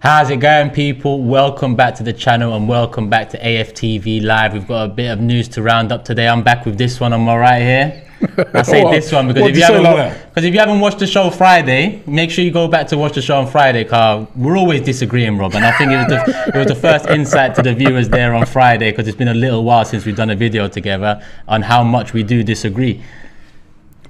How's it going, people? Welcome back to the channel and welcome back to AFTV Live. We've got a bit of news to round up today. I'm back with this one on my right here. I say this one because if you haven't watched the show Friday, make sure you go back to watch the show on Friday, because we're always disagreeing, Rob. And I think it was the first insight to the viewers there on Friday, because it's been a little while since we've done a video together on how much we do disagree.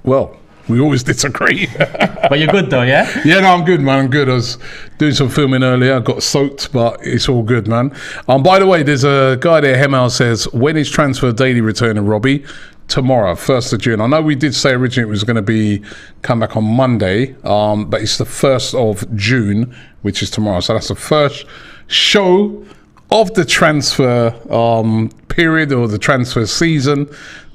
Well, we always disagree. But you're good though, yeah? Yeah, no, I'm good, man. I'm good. I was doing some filming earlier. I got soaked, but it's all good, man. By the way, there's a guy there, Hemal, says, when is Transfer Daily returning, Robbie? Tomorrow, 1st of June. I know we did say originally it was going to come back on Monday, but it's the 1st of June, which is tomorrow. So that's the first show of the transfer period, or the transfer season.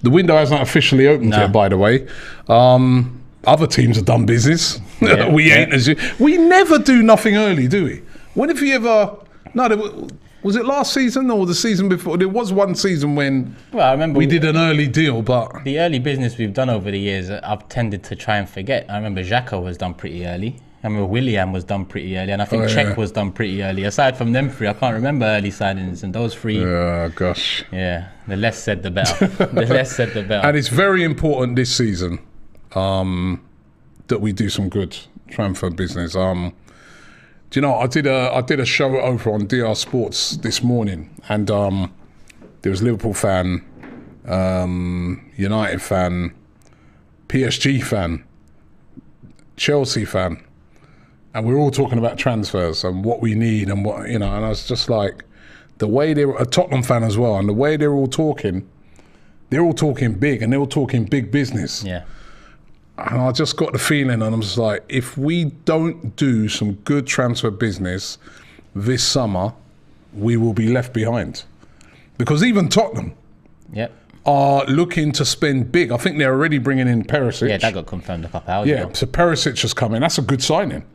The window hasn't officially opened yet, by the way. Other teams have done business. Yeah, we ain't as you. We never do nothing early, do we? When have you ever? No, was it last season or the season before? There was one season when I remember we did an early deal, but the early business we've done over the years, I've tended to try and forget. I remember Xhaka was done pretty early. I remember Willian was done pretty early, and I think Czech was done pretty early. Aside from them three, I can't remember early signings, and those three. Oh gosh. Yeah, the less said, the better. The less said, the better. And it's very important this season that we do some good transfer business. Do you know, I did a show over on DR Sports this morning, and there was a Liverpool fan, United fan, PSG fan, Chelsea fan. And we're all talking about transfers and what we need and what, you know, and I was just like, the way they're a Tottenham fan as well, and the way they're all talking big, and they're all talking big business. Yeah. And I just got the feeling, and I'm just like, if we don't do some good transfer business this summer, we will be left behind. Because even Tottenham are looking to spend big. I think they're already bringing in Perisic. Yeah, that got confirmed a couple hours ago. Yeah, so Perisic has come in. That's a good signing.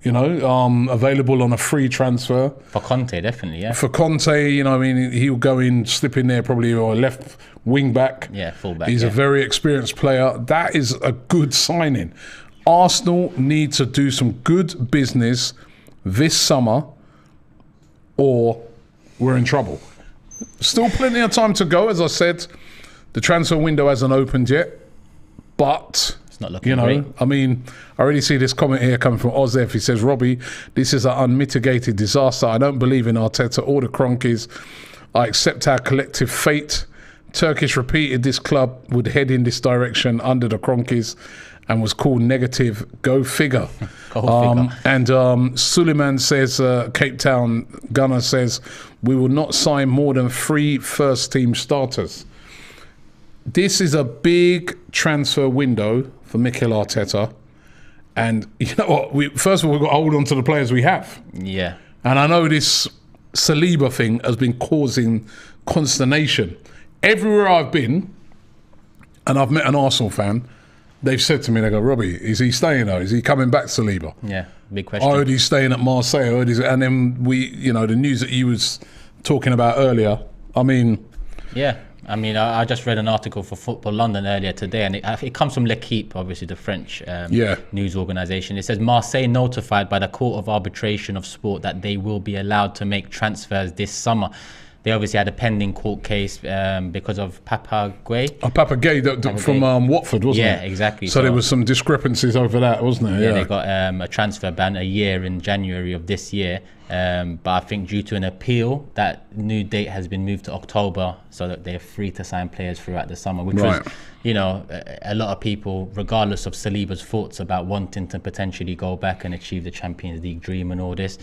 You know, available on a free transfer. For Conte, definitely, yeah. For Conte, you know, I mean, he'll go in, slip in there probably, or a left wing back. Yeah, full back. He's a very experienced player. That is a good signing. Arsenal need to do some good business this summer, or we're in trouble. Still plenty of time to go. As I said, the transfer window hasn't opened yet, but it's not looking great. I mean, I already see this comment here coming from Ozef. He says, Robbie, this is an unmitigated disaster. I don't believe in Arteta or the Cronkies. I accept our collective fate. Turkish repeated this club would head in this direction under the Cronkies and was called negative. Go figure. And Suleiman says, Cape Town Gunner says, we will not sign more than 3 first-team starters. This is a big transfer window for Mikel Arteta. And you know what? First of all, we've got to hold on to the players we have. Yeah. And I know this Saliba thing has been causing consternation. Everywhere I've been, and I've met an Arsenal fan, they've said to me, they go, Robbie, is he staying though? Is he coming back, Saliba? Yeah, big question. I heard he's staying at Marseille. And then the news that you was talking about earlier, I mean... Yeah. I mean, I just read an article for Football London earlier today, and it comes from L'Equipe, obviously the French news organisation. It says, Marseille notified by the Court of Arbitration of Sport that they will be allowed to make transfers this summer. They obviously had a pending court case because of Papa Gueye. Papa Gueye from Watford, wasn't it? Yeah, exactly. So there was some discrepancies over that, wasn't there? Yeah, they got a transfer ban a year in January of this year. But I think due to an appeal, that new date has been moved to October, so that they're free to sign players throughout the summer, which was, you know, a lot of people, regardless of Saliba's thoughts about wanting to potentially go back and achieve the Champions League dream and all this,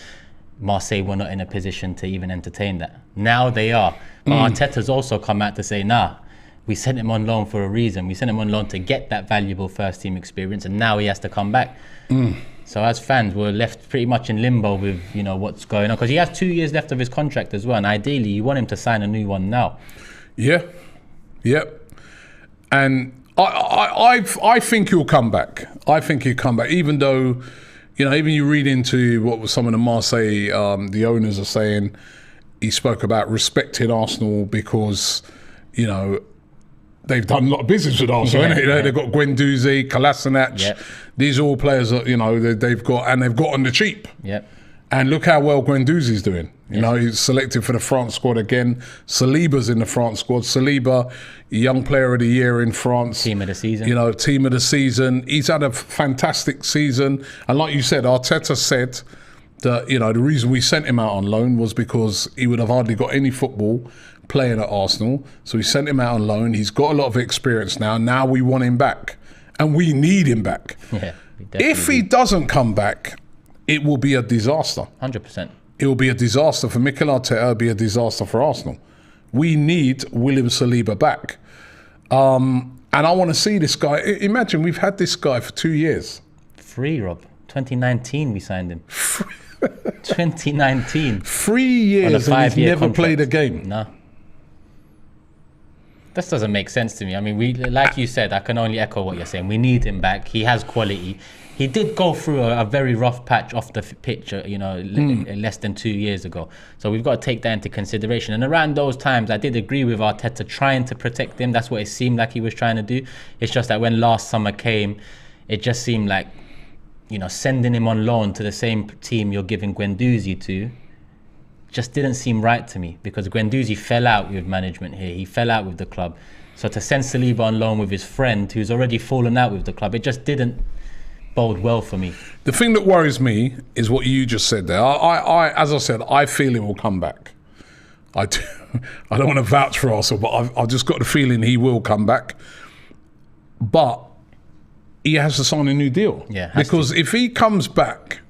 Marseille were not in a position to even entertain that. Now they are. But Arteta's also come out to say, nah, we sent him on loan for a reason. We sent him on loan to get that valuable first-team experience, and now he has to come back. So as fans, we're left pretty much in limbo with, you know, what's going on, because he has 2 years left of his contract as well, and ideally you want him to sign a new one now. Yeah, and I think he'll come back. I think he'll come back, even though, you know, even you read into what some of the Marseille, the owners are saying. He spoke about respecting Arsenal because, you know, they've done a lot of business with Arsenal, innit? They've got Guendouzi, Kolasinac. These are all players that, you know, they've got on the cheap. And look how well Guendouzi's doing. You know, he's selected for the France squad again. Saliba's in the France squad. Saliba, young player of the year in France. Team of the season. You know, team of the season. He's had a fantastic season. And like you said, Arteta said that, you know, the reason we sent him out on loan was because he would have hardly got any football playing at Arsenal. So we sent him out on loan. He's got a lot of experience now. Now we want him back. And we need him back. Yeah, if he doesn't come back, it will be a disaster. 100%. It will be a disaster for Mikel Arteta. It will be a disaster for Arsenal. We need William Saliba back. And I want to see this guy. Imagine we've had this guy for 2 years. Free, Rob. 2019 we signed him. 2019. 3 years and he's never played a game. No. This doesn't make sense to me. I mean, we, like you said, I can only echo what you're saying. We need him back. He has quality. He did go through a very rough patch off the pitch, you know, less than 2 years ago. So we've got to take that into consideration. And around those times, I did agree with Arteta trying to protect him. That's what it seemed like he was trying to do. It's just that when last summer came, it just seemed like, you know, sending him on loan to the same team you're giving Guendouzi to just didn't seem right to me, because Guendouzi fell out with management here. He fell out with the club. So to send Saliba on loan with his friend who's already fallen out with the club, it just didn't bode well for me. The thing that worries me is what you just said there. As I said, I feel he will come back. I don't want to vouch for Arsenal, but I've just got the feeling he will come back. But he has to sign a new deal. Yeah, because if he comes back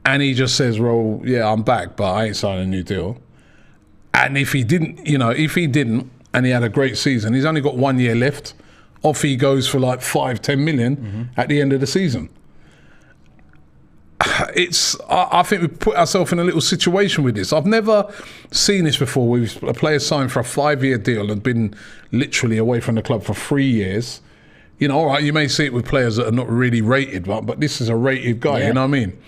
and he just says, well, yeah, I'm back, but I ain't signing a new deal. And if he didn't, you know, and he had a great season, he's only got 1 year left. Off he goes for like 5-10 million at the end of the season. I think we put ourselves in a little situation with this. I've never seen this before, where a player signed for a 5-year deal and been literally away from the club for 3 years. You know, all right, you may see it with players that are not really rated, but this is a rated guy, you know what I mean?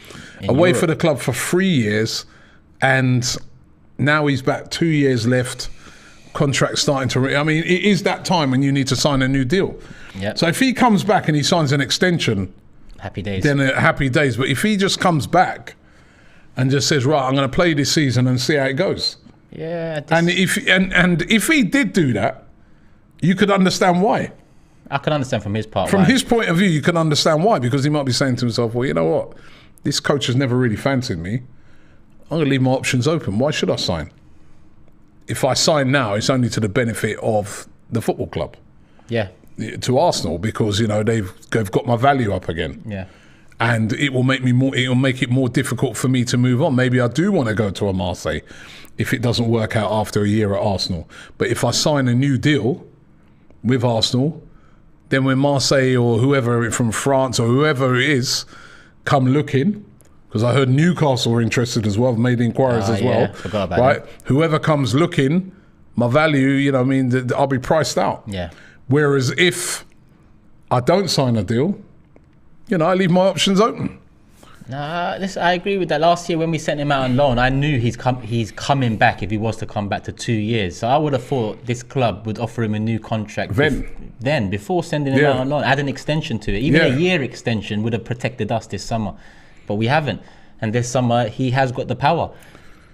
Away for the club for 3 years, and now he's back, 2 years left. Contract starting to... I mean, it is that time when you need to sign a new deal. Yep. So if he comes back and he signs an extension... Happy days. Then happy days. But if he just comes back and just says, right, I'm going to play this season and see how it goes. Yeah. And if he did do that, you could understand why. I can understand from his part. From his point of view, you can understand why. Because he might be saying to himself, well, you know what? This coach has never really fancied me. I'm going to leave my options open. Why should I sign? If I sign now, it's only to the benefit of the football club. Yeah. To Arsenal, because, you know, they've got my value up again. Yeah. And it will make it more difficult for me to move on. Maybe I do want to go to a Marseille if it doesn't work out after a year at Arsenal. But if I sign a new deal with Arsenal, then when Marseille or whoever from France or whoever it is come looking, because I heard Newcastle were interested as well, made inquiries as well. Forgot about right? Whoever comes looking, my value, you know, I mean, I'll be priced out. Yeah. Whereas if I don't sign a deal, you know, I leave my options open. Nah, I agree with that. Last year when we sent him out on loan, I knew he's coming back if he was to come back to 2 years. So I would have thought this club would offer him a new contract before sending him out on loan. Add an extension to it. Even a year extension would have protected us this summer. But we haven't. And this summer, he has got the power.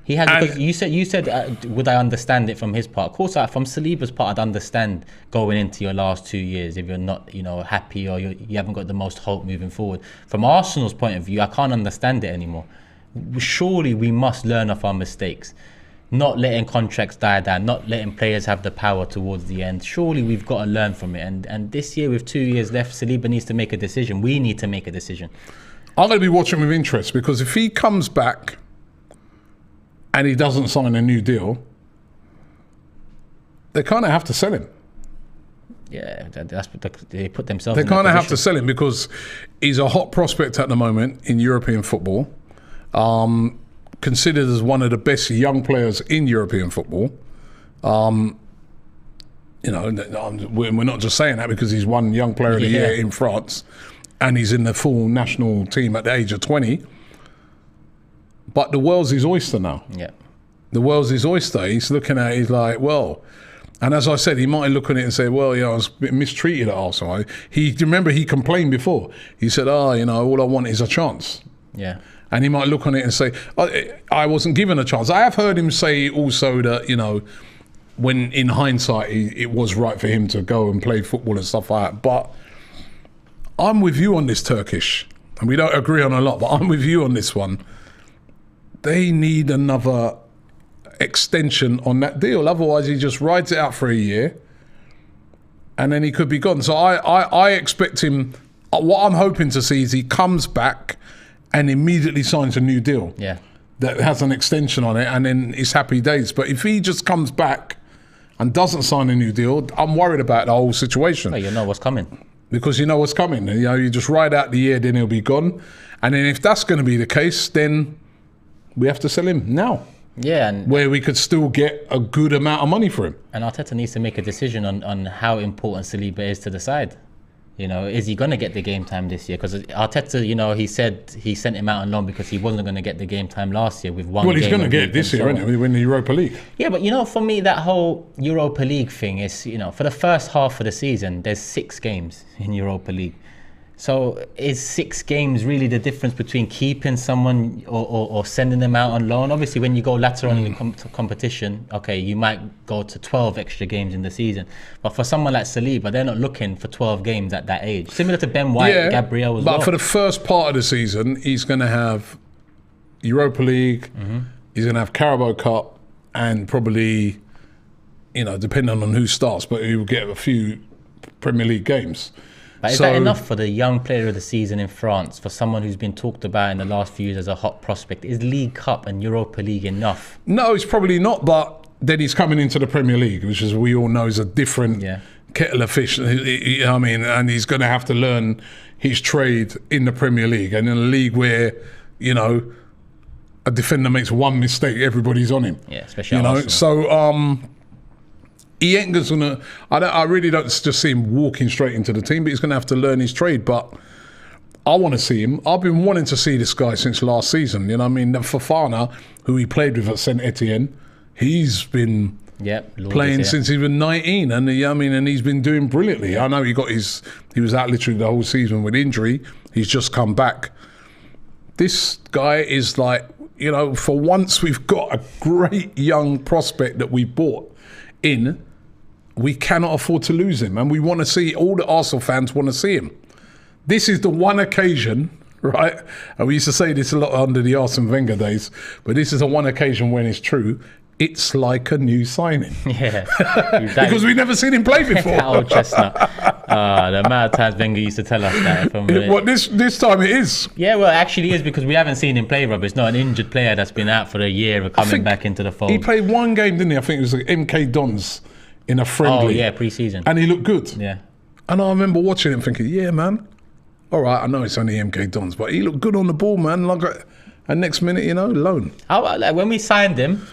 He has, because you said, would I understand it from his part? Of course, from Saliba's part, I'd understand going into your last 2 years if you're not, you know, happy or you haven't got the most hope moving forward. From Arsenal's point of view, I can't understand it anymore. Surely we must learn off our mistakes. Not letting contracts die down, not letting players have the power towards the end. Surely we've got to learn from it. And this year, with 2 years left, Saliba needs to make a decision. We need to make a decision. I'm going to be watching with interest, because if he comes back and he doesn't sign a new deal, they kind of have to sell him. Yeah, that's what they put themselves in. They kind of have to sell him, because he's a hot prospect at the moment in European football. Considered as one of the best young players in European football. You know, we're not just saying that because he's won Young Player of the Year in France and he's in the full national team at the age of 20. But the world's his oyster now. Yeah. The world's his oyster. He's looking at it, he's like, well... And as I said, he might look at it and say, well, you know, I was a bit mistreated at Arsenal. Remember, he complained before. He said, you know, all I want is a chance. Yeah. And he might look on it and say, I wasn't given a chance. I have heard him say also that, when in hindsight, it was right for him to go and play football and stuff like that. But I'm with you on this, Turkish. And we don't agree on a lot, but I'm with you on this one. They need another extension on that deal. Otherwise, he just rides it out for a year and then he could be gone. So I expect him, what I'm hoping to see is he comes back and immediately signs a new deal. Yeah. That has an extension on it, and then it's happy days. But if he just comes back and doesn't sign a new deal, I'm worried about the whole situation. Well, you know what's coming. Because you know what's coming. You just ride out the year, then he'll be gone. And then if that's going to be the case, then we have to sell him now. Yeah. And where we could still get a good amount of money for him. And Arteta needs to make a decision on how important Saliba is to the side. Is he going to get the game time this year? Because Arteta, he said he sent him out on loan because he wasn't going to get the game time last year with one game. Well, he's going to get it this year, isn't he? We win the Europa League. Yeah, but for me, that whole Europa League thing is, for the first half of the season, there's 6 games in Europa League. So is 6 games really the difference between keeping someone or sending them out on loan? Obviously, when you go later on in the competition, okay, you might go to 12 extra games in the season. But for someone like Saliba, they're not looking for 12 games at that age. Similar to Ben White, Gabriel as well. But for the first part of the season, he's going to have Europa League, he's going to have Carabao Cup, and probably, depending on who starts, but he will get a few Premier League games. But is that enough for the young player of the season in France, for someone who's been talked about in the last few years as a hot prospect? Is League Cup and Europa League enough? No, it's probably not, but then he's coming into the Premier League, which, as we all know, is a different kettle of fish. And he's going to have to learn his trade in the Premier League. And in a league where, a defender makes one mistake, everybody's on him. Yeah, especially Arsenal. So, he ain't going to. I really don't just see him walking straight into the team, but he's going to have to learn his trade. But I want to see him. I've been wanting to see this guy since last season. Fofana, who he played with at Saint Etienne, he's been playing since he was 19, and and he's been doing brilliantly. I know he was out literally the whole season with injury. He's just come back. This guy is like, for once we've got a great young prospect that we bought in. We cannot afford to lose him, and we want to see, all the Arsenal fans want to see him. This is the one occasion, right? And we used to say this a lot under the Arsene Wenger days, but this is the one occasion when it's true. It's like a new signing. Yeah. Because we've never seen him play before. That old chestnut. The amount of times Wenger used to tell us that. This time it is. Yeah, well, it actually is, because we haven't seen him play, Rob. It's not an injured player that's been out for a year coming back into the fold. He played one game, didn't he? I think it was like MK Dons in a friendly. Oh, yeah, pre-season. And he looked good. Yeah. And I remember watching him thinking, yeah, man. All right, I know it's only MK Dons, but he looked good on the ball, man. And next minute, loan. When we signed him,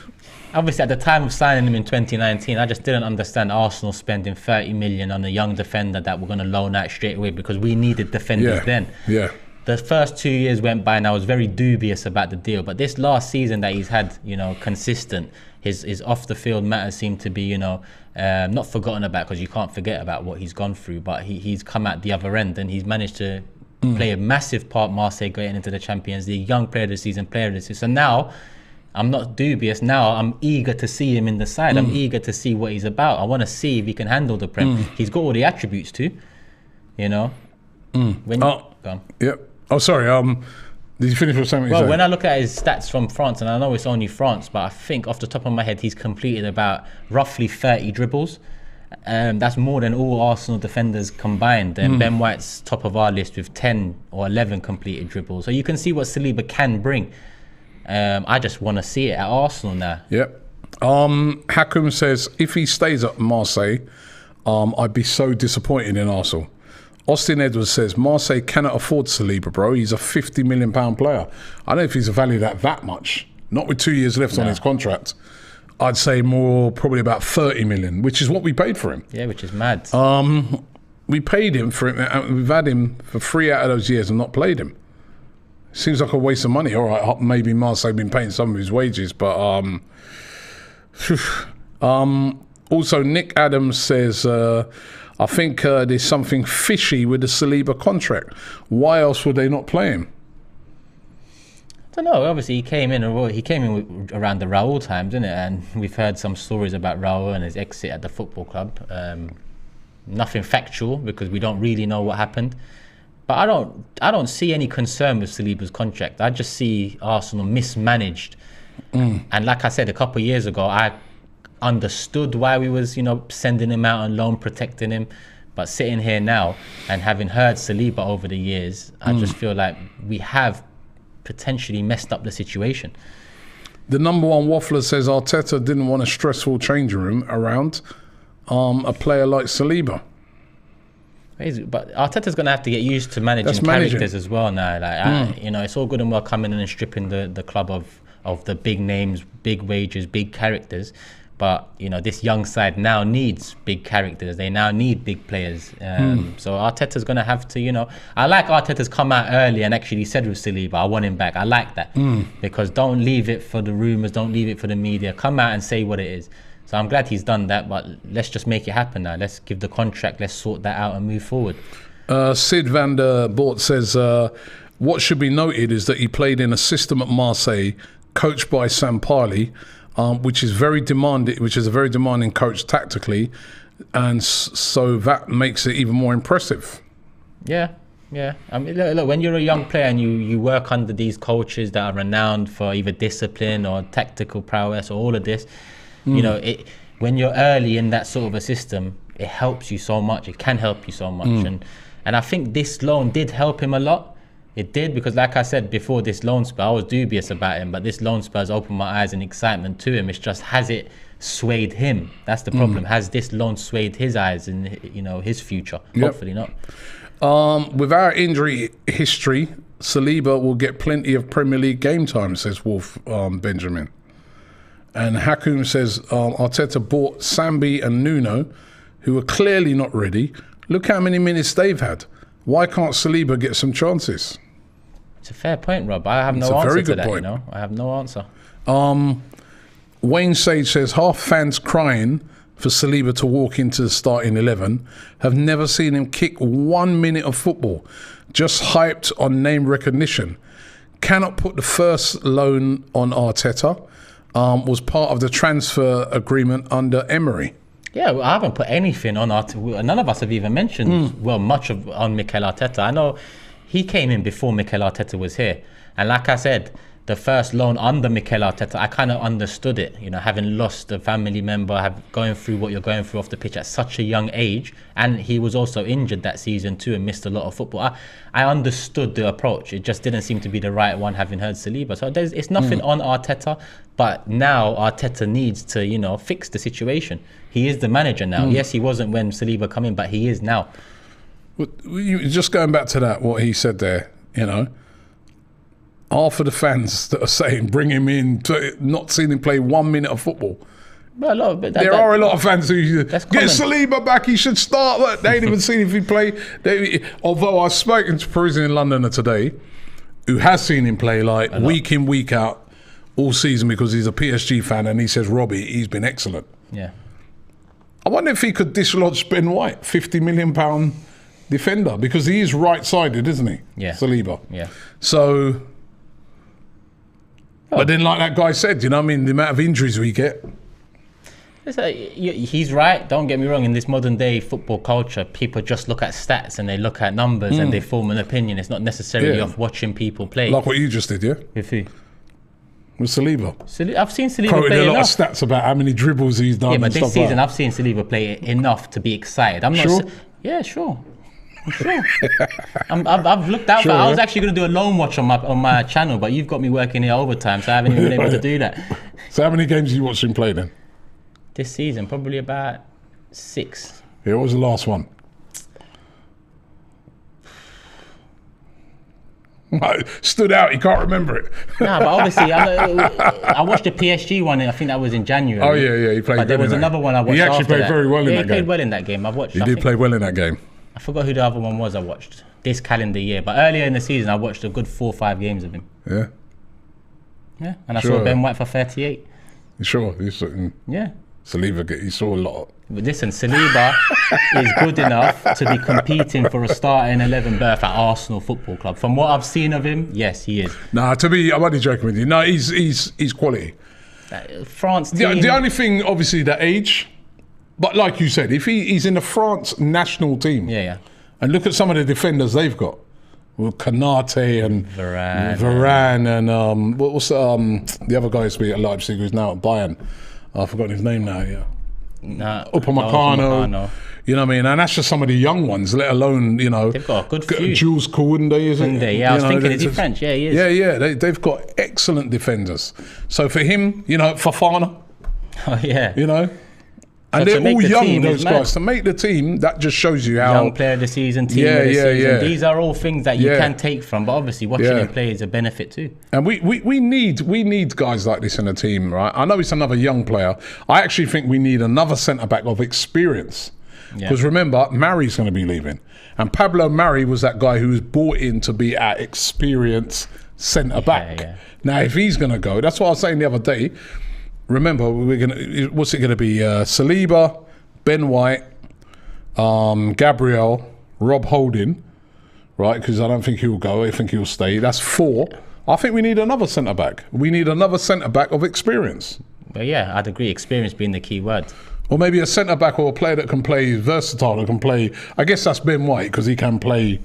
obviously at the time of signing him in 2019, I just didn't understand Arsenal spending 30 million on a young defender that we're going to loan out straight away, because we needed defenders then. Yeah. The first 2 years went by and I was very dubious about the deal. But this last season that he's had, consistent, his off the field matters seem to be, not forgotten about, because you can't forget about what he's gone through. But he's come out the other end and he's managed to play a massive part, Marseille getting into the Champions League, young player of the season, player of the season. So now, I'm not dubious. Now I'm eager to see him in the side. I'm eager to see what he's about. I want to see if he can handle the Prem. He's got all the attributes too, Yep. Oh, sorry. Did you finish with something? Well, when I look at his stats from France, and I know it's only France, but I think off the top of my head, he's completed about roughly 30 dribbles. That's more than all Arsenal defenders combined. And Ben White's top of our list with 10 or 11 completed dribbles. So you can see what Saliba can bring. I just want to see it at Arsenal now. Yep. Hakim says, if he stays at Marseille, I'd be so disappointed in Arsenal. Austin Edwards says, Marseille cannot afford Saliba, bro. He's a £50 million player. I don't know if he's valued at that much. Not with 2 years left on his contract. I'd say more, probably about 30 million, which is what we paid for him. Yeah, which is mad. We paid him for it. We've had him for 3 out of those years and not played him. Seems like a waste of money. All right, maybe Marseille been paying some of his wages, but also Nick Adams says, I think there's something fishy with the Saliba contract. Why else would they not play him? don't know. Obviously, he came in around the Raul times, didn't it? And we've heard some stories about Raul and his exit at the football club. Nothing factual because we don't really know what happened. But I don't see any concern with Saliba's contract. I just see Arsenal mismanaged. And like I said a couple of years ago, I understood why we was, sending him out on loan, protecting him. But sitting here now and having heard Saliba over the years, I just feel like we have potentially messed up the situation. The number one waffler says Arteta didn't want a stressful changing room around a player like Saliba. But Arteta's going to have to get used to managing characters as well now. Like, it's all good and well coming in and stripping the club of the big names, big wages, big characters. But, this young side now needs big characters. They now need big players. So Arteta's going to have to, I like Arteta's come out early and actually said with Saliba, I want him back. I like that. Because don't leave it for the rumours, don't leave it for the media. Come out and say what it is. So I'm glad he's done that, but let's just make it happen now. Let's give the contract, let's sort that out and move forward. Sid van der Boort says, what should be noted is that he played in a system at Marseille, coached by Sampaoli, which is a very demanding coach tactically, and so that makes it even more impressive. Yeah. I mean, look, when you're a young player and you work under these coaches that are renowned for either discipline or tactical prowess or all of this, when you're early in that sort of a system, it helps you so much. It can help you so much, and I think this loan did help him a lot. It did, because like I said before, this loan spell, I was dubious about him, but this loan spell has opened my eyes and excitement to him. It's just, has it swayed him? That's the problem. Has this loan swayed his eyes and his future? Hopefully not. With our injury history, Saliba will get plenty of Premier League game time, says Wolf Benjamin. And Hakum says Arteta bought Sambi and Nuno, who are clearly not ready. Look how many minutes they've had. Why can't Saliba get some chances? It's a fair point, Rob. I have no answer to that. I have no answer. Wayne Sage says half fans crying for Saliba to walk into the starting 11 have never seen him kick 1 minute of football. Just hyped on name recognition. Cannot put the first loan on Arteta. Was part of the transfer agreement under Emery. Yeah, well, I haven't put anything on Arteta. None of us have even mentioned, much on Mikel Arteta. I know he came in before Mikel Arteta was here. And like I said, the first loan under Mikel Arteta, I kind of understood it. Having lost a family member, going through what you're going through off the pitch at such a young age. And he was also injured that season too and missed a lot of football. I understood the approach. It just didn't seem to be the right one, having heard Saliba. So it's nothing on Arteta. But now Arteta needs to, fix the situation. He is the manager now. Yes, he wasn't when Saliba come in, but he is now. Just going back to that, what he said there, half of the fans that are saying bring him in, not seeing him play 1 minute of football. Well, there are a lot of fans who get Saliba back, he should start. They ain't even seen if he play. Although I've spoken to Parisian Londoner today, who has seen him play week in, week out, all season, because he's a PSG fan, and he says, Robbie, he's been excellent. Yeah. I wonder if he could dislodge Ben White, £50 million defender, because he is right-sided, isn't he? Yeah. Saliba. Yeah. So, but then like that guy said, the amount of injuries we get. He's right, don't get me wrong. In this modern day football culture, people just look at stats and they look at numbers and they form an opinion. It's not necessarily off watching people play. Like what you just did, yeah? With who? With Saliba. I've seen Saliba quoted play a lot enough. of stats about how many dribbles he's done. Yeah, but and this stuff season like I've seen Saliba play enough to be excited. I'm not sure? Yeah, sure. Sure. I've looked out for. I was actually going to do a loan watch on my channel, but you've got me working here overtime, so I haven't even been able to do that. So how many games have you watched him play then? This season, probably about 6. Yeah, what was the last one? Stood out, you can't remember it. Nah, but obviously, I watched the PSG one, I think that was in January. Oh, yeah, he played. But there was another one I watched. He actually played very well in that game. He played well in that game. He did play well in that game. I forgot who the other one was I watched this calendar year. But earlier in the season, I watched a good 4 or 5 games of him. Yeah. Yeah, and I saw Ben White for 38. You sure? Yeah. Saliba, he saw a lot. But listen, Saliba is good enough to be competing for a starting 11 berth at Arsenal Football Club. From what I've seen of him, yes, he is. Nah, I'm only joking with you. No, he's quality. France team. The only thing, obviously, the age. But like you said, if he's in the France national team, and look at some of the defenders they've got, with Kanate and Varane and what's the other guy who's been at Leipzig who's now at Bayern. I've forgotten his name now. Upamecano. You know what I mean? And that's just some of the young ones, let alone, you know. They've got a good few. Jules Kounde, isn't it? Yeah, I was thinking, is he French? Yeah, he is. Yeah. They've got excellent defenders. So for him, you know, Fofana. Oh, yeah. You know. And they're all young, those guys. To make the team, that just shows you how... Young player of the season, team of the season. These are all things that you can take from, but obviously watching him play is a benefit too. And we need guys like this in the team, right? I know it's another young player. I actually think we need another centre-back of experience. Because remember, Mari's going to be leaving. And Pablo Mari was that guy who was brought in to be our experienced centre-back. Now, if he's going to go, that's what I was saying the other day. Remember, what's it going to be? Saliba, Ben White, Gabriel, Rob Holding, right? Because I don't think he'll go. I think he'll stay. That's 4. I think we need another centre-back. We need another centre-back of experience. But yeah, I'd agree. Experience being the key word. Or maybe a centre-back or a player that can play versatile, that can play... I guess that's Ben White, because he can play...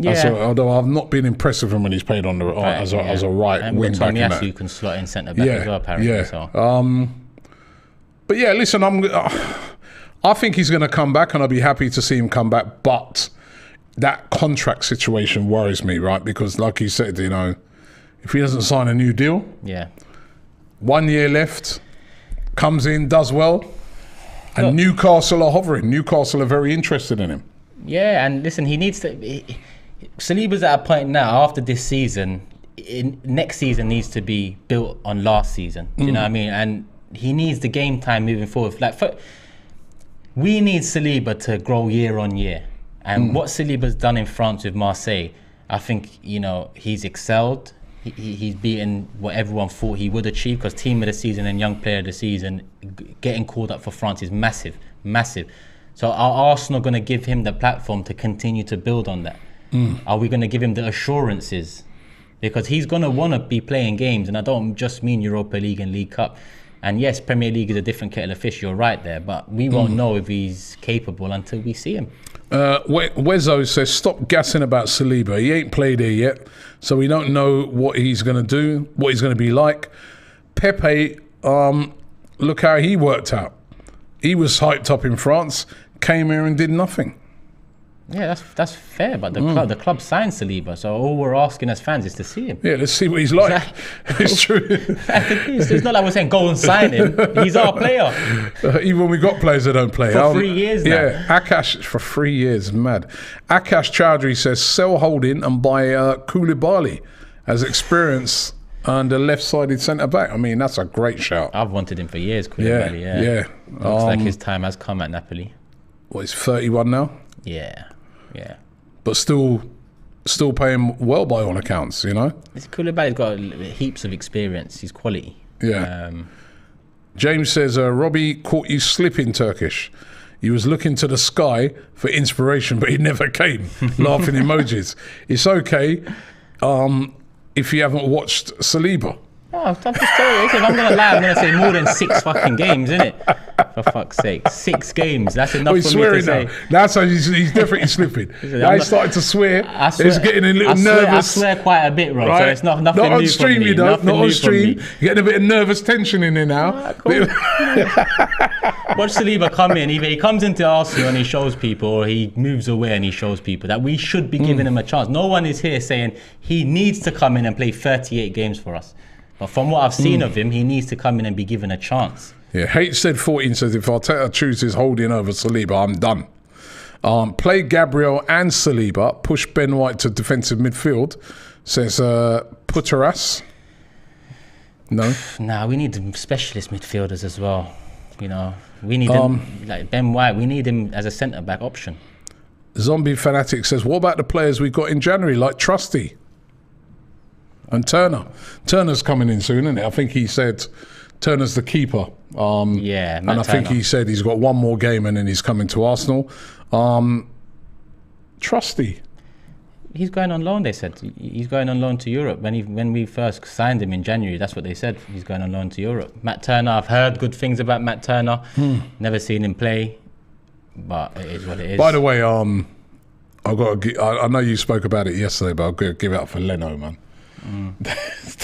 although I've not been impressed with him when he's played on the as a right wing back. And Tomiyasu can slot in centre back as well, apparently. So. But yeah, listen, I think he's going to come back, and I'll be happy to see him come back. But that contract situation worries me, right? Because, like you said, you know, if he doesn't sign a new deal, 1 year left, comes in, does well, and Newcastle are hovering. Newcastle are very interested in him. Yeah, and listen, he needs to... Saliba's at a point now, after this season, next season needs to be built on last season. Do you know what I mean? And he needs the game time moving forward. We need Saliba to grow year on year. And what Saliba's done in France with Marseille, I think, you know, he's excelled. He's beaten what everyone thought he would achieve, because team of the season and young player of the season, getting called up for France is massive, massive. So are Arsenal going to give him the platform to continue to build on that? Are we going to give him the assurances? Because he's going to want to be playing games, and I don't just mean Europa League and League Cup. And yes, Premier League is a different kettle of fish, you're right there, but we won't know if he's capable until we see him. Wezo says, stop gassing about Saliba. He ain't played here yet, so we don't know what he's going to do, what he's going to be like. Pepe, look how he worked out. He was hyped up in France, came here and did nothing. Yeah, that's fair, but the club signed Saliba, so all we're asking as fans is to see him. Yeah, let's see what he's like. It's true. It's not like we're saying go and sign him. He's our player. Even when we got players that don't play. For 3 years now. Yeah, Akash, for 3 years, mad. Akash Chowdhury says, sell Holding and buy Koulibaly as experience and a left-sided centre-back. I mean, that's a great shout. I've wanted him for years, Koulibaly. Yeah. Looks like his time has come at Napoli. What, he's 31 now? Yeah. But still paying well by all accounts, you know? Koulibaly's got heaps of experience. He's quality. Yeah. James says, Robbie caught you slipping Turkish. He was looking to the sky for inspiration, but he never came. Laughing emojis. It's okay if you haven't watched Saliba. Oh, I'm just telling you, if I'm going to lie, I'm going to say more than 6 fucking games, innit? For fuck's sake. 6 games. That's enough for me to say. That's how he's definitely slipping. Now he's starting to swear. He's getting a little nervous. I swear quite a bit, Rob. Right? So it's nothing not on new stream, from me. You know. Not on stream. You're getting a bit of nervous tension in there now. Cool. Watch Saliba come in. Either he comes into Arsenal and he shows people, or he moves away and he shows people that we should be giving him a chance. No one is here saying he needs to come in and play 38 games for us. But from what I've seen of him, he needs to come in and be given a chance. Yeah, H said 14 says, if Arteta chooses Holding over Saliba, I'm done. Play Gabriel and Saliba, push Ben White to defensive midfield, says Puteras. No? Nah, we need specialist midfielders as well. You know, we need them, like Ben White, we need him as a centre-back option. Zombie Fanatic says, what about the players we got in January, like Trusty? And Turner. Turner's coming in soon, isn't it? I think he said Turner's the keeper. Yeah, and I think he said he's got one more game and then he's coming to Arsenal. Trusty. He's going on loan, they said. He's going on loan to Europe. When we first signed him in January, that's what they said. He's going on loan to Europe. Matt Turner, I've heard good things about Matt Turner. Never seen him play, but it is what it is. By the way, I know you spoke about it yesterday, but I'll give it up for Leno, man.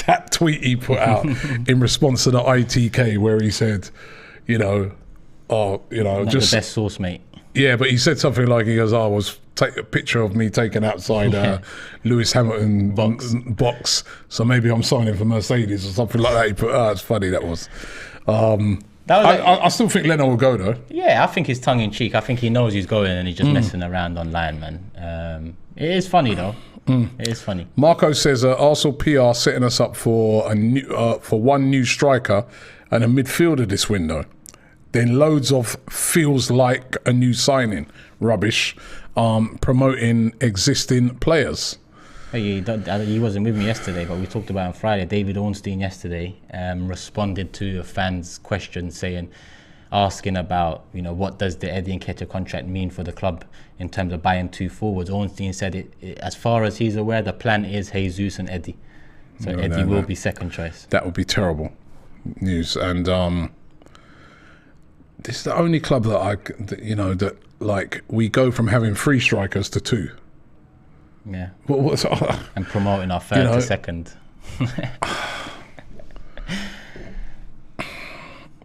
That tweet he put out in response to the ITK where he said, not just the best source, mate. Yeah, but he said something like, he goes, I was take a picture of me taken outside Lewis Hamilton box, so maybe I'm signing for Mercedes or something like that. He put, it's funny, that was. I still think Leno will go though. Yeah, I think he's tongue in cheek. I think he knows he's going and he's just messing around online, man. It is funny though. It is funny. Marco says Arsenal PR setting us up for one new striker and a midfielder this window. Then loads of feels like a new signing rubbish, promoting existing players. He wasn't with me yesterday, but we talked about on Friday. David Ornstein yesterday responded to a fan's question asking about, what does the Eddie Nketiah contract mean for the club in terms of buying two forwards. Ornstein said as far as he's aware, the plan is Jesus and Eddie. So Eddie will be second choice. That would be terrible news. And this is the only club that we go from having 3 strikers to 2. Yeah. And promoting our third to second.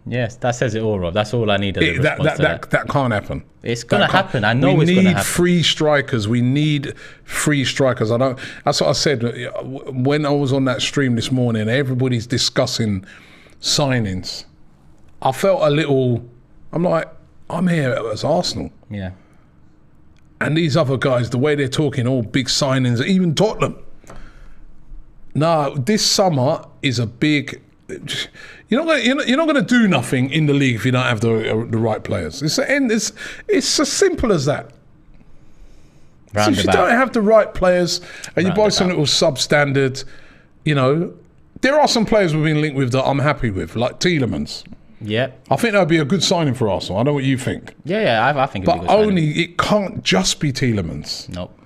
Yes, that says it all, Rob. That's all I need as a response to that. That can't happen. It's going to happen. I know it's going to happen. We need 3 strikers. We need 3 strikers. That's what I said when I was on that stream this morning. Everybody's discussing signings. I felt a little. I'm like, I'm here as Arsenal. Yeah. And these other guys, the way they're talking, all big signings, even Tottenham. No, this summer is a big. You're not going to do nothing in the league if you don't have the right players. It's as simple as that. So if you don't have the right players and you buy something that was substandard, there are some players we've been linked with that I'm happy with, like Tielemans. Yeah, I think that would be a good signing for Arsenal. I know what you think. Yeah, I think. But it can't just be Tielemans. Nope.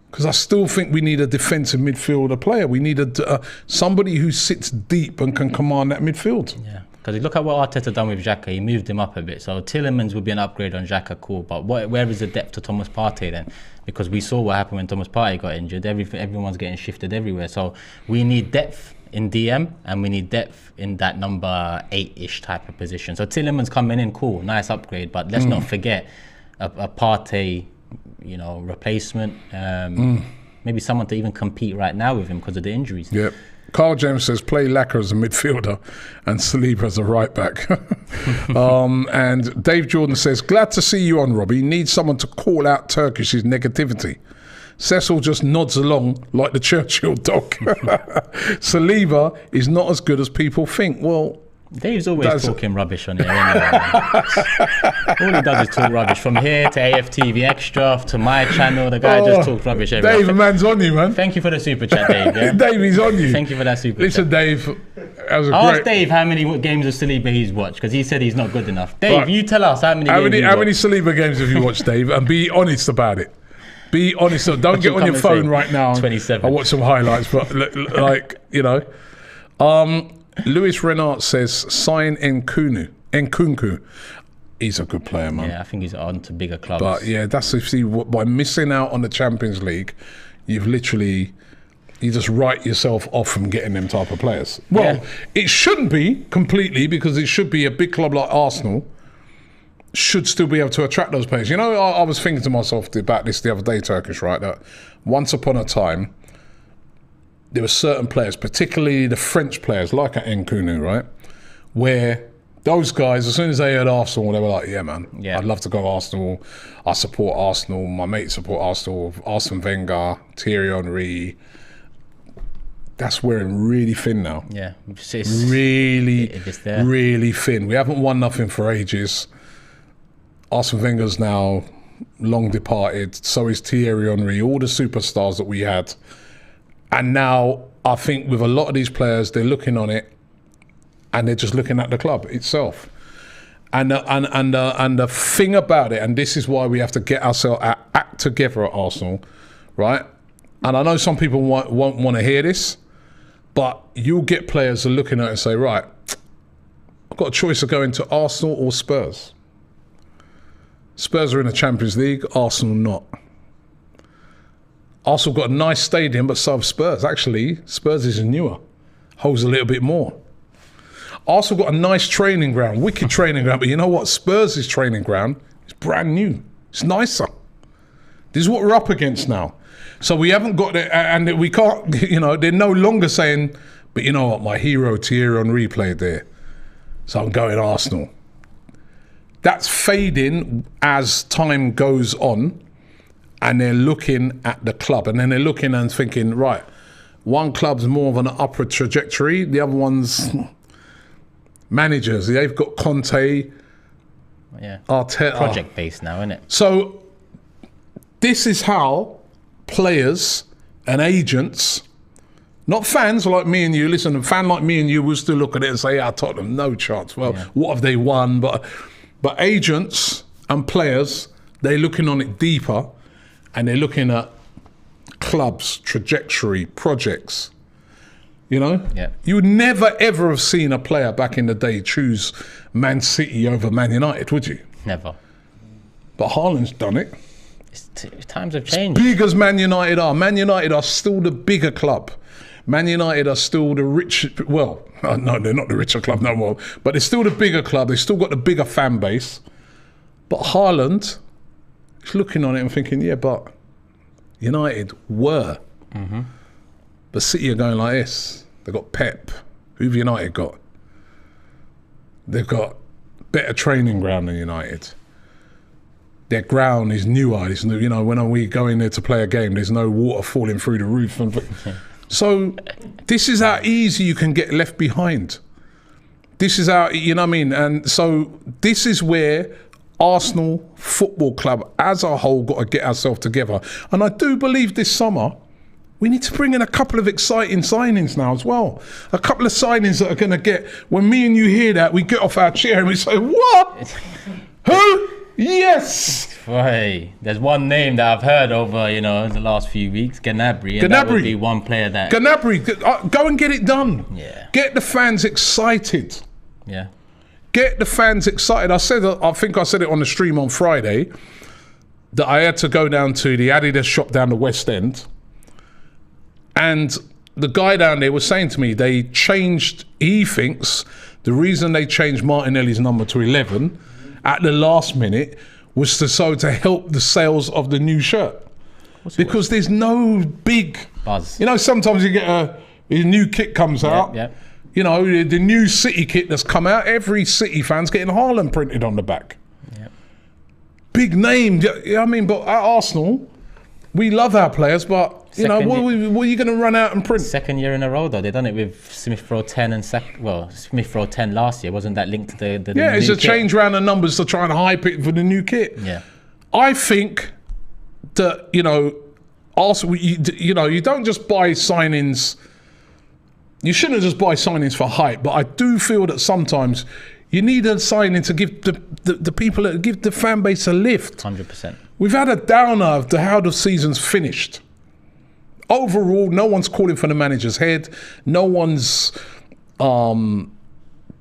Because I still think we need a defensive midfielder player. We need somebody who sits deep and can command that midfield. Yeah, because look at what Arteta done with Xhaka. He moved him up a bit. So Tielemans would be an upgrade on Xhaka, cool. But where is the depth to Thomas Partey then? Because we saw what happened when Thomas Partey got injured. Everyone's getting shifted everywhere. So we need depth in DM and we need depth in that number 8-ish type of position. So Tielemans coming in, cool, nice upgrade. But let's not forget a Partey, replacement. Maybe someone to even compete right now with him because of the injuries. Yep. Carl James says play Laka as a midfielder and Saliba as a right back. And Dave Jordan says glad to see you on, Robbie. Need someone to call out Turkish's negativity. Cecil just nods along like the Churchill dog. Saliba is not as good as people think. Well, Dave's always talking rubbish on here anyway. All he does is talk rubbish. From here to AFTV Extra to my channel, the guy just talks rubbish everywhere. Dave, man's on you, man. Thank you for the super chat, Dave. Yeah? Dave, he's on you. Thank you for that super Listen, chat. Dave, ask Dave how many games of Saliba he's watched, because he said he's not good enough. Dave, you tell us how many Saliba games have you watched, Dave? And be honest about it. Be honest. Don't get on your phone right now. 27. I watch some highlights, but Luis Renard says sign Nkunku. He's a good player, man. Yeah, I think he's on to bigger clubs. But yeah, by missing out on the Champions League, you just write yourself off from getting them type of players. Well, it shouldn't be completely, because it should be a big club like Arsenal should still be able to attract those players. I was thinking to myself about this the other day, Turkish, right? That once upon a time, there were certain players, particularly the French players, like at Nkunku, right? Where those guys, as soon as they heard Arsenal, they were like, yeah, man, I'd love to go Arsenal. I support Arsenal. My mates support Arsenal. Arsene Wenger, Thierry Henry. That's wearing really thin now. Yeah. Really thin. We haven't won nothing for ages. Arsene Wenger's now long departed. So is Thierry Henry. All the superstars that we had. And now I think with a lot of these players, they're looking on it and they're just looking at the club itself. And the thing about it, and this is why we have to get ourselves act together at Arsenal, right? And I know some people won't want to hear this, but you'll get players that are looking at it and say, right, I've got a choice of going to Arsenal or Spurs. Spurs are in the Champions League, Arsenal not. Arsenal got a nice stadium, but so have Spurs. Actually, Spurs is newer, holds a little bit more. Arsenal got a nice training ground, wicked training ground, but you know what? Spurs' training ground is brand new. It's nicer. This is what we're up against now. So we haven't got it, and we can't, they're no longer saying, but you know what, my hero Thierry Henry played there, so I'm going Arsenal. That's fading as time goes on, and they're looking at the club, and then they're looking and thinking, right, one club's more of an upward trajectory, the other one's managers. They've got Conte, Arteta. Project based now, isn't it? So this is how players and agents, not fans like me and you, listen, a fan like me and you will still look at it and say, Tottenham, no chance. Well, what have they won? But agents and players, they're looking on it deeper, and they're looking at clubs, trajectory, projects. You would never ever have seen a player back in the day choose Man City over Man United, would you? Never. But Haaland's done it. Times have changed. As big as Man United are still the bigger club. Man United are still the rich, no, they're not the richer club no more, but they're still the bigger club. They've still got the bigger fan base. But Haaland is looking on it and thinking, yeah, but United were. Mm-hmm. But City are going like this. They've got Pep. Who've United got? They've got better training ground than United. Their ground is newer. It's new. When we go in there to play a game, there's no water falling through the roof. So this is how easy you can get left behind. This is how, And so this is where Arsenal Football Club as a whole got to get ourselves together. And I do believe this summer, we need to bring in a couple of exciting signings now as well. A couple of signings that are going to get, when me and you hear that, we get off our chair and we say, what? Who? Yes! Right. There's one name that I've heard over, the last few weeks, Gnabry. And that would be one player that... Gnabry, go and get it done. Yeah. Get the fans excited. Yeah. Get the fans excited. I think I said it on the stream on Friday, that I had to go down to the Adidas shop down the West End. And the guy down there was saying to me, he thinks the reason they changed Martinelli's number to 11 at the last minute was to help the sales of the new shirt. Because there's no big buzz. Sometimes you get a new kit comes out. Yep. The new City kit that's come out, every City fan's getting Haaland printed on the back. Yep. Big name. But at Arsenal, we love our players, but what are you going to run out and print? Second year in a row, though. They've done it with Smith Rowe 10 and Smith Rowe 10 last year. Wasn't that linked to the new it's a kit? change round of numbers to try and hype it for the new kit. Yeah. I think that, Arsenal, you don't just buy signings. You shouldn't just buy signings for hype, but I do feel that sometimes you need a signing to give the people, give the fan base a lift. 100%. We've had a downer of how the season's finished. Overall, no one's calling for the manager's head. No one's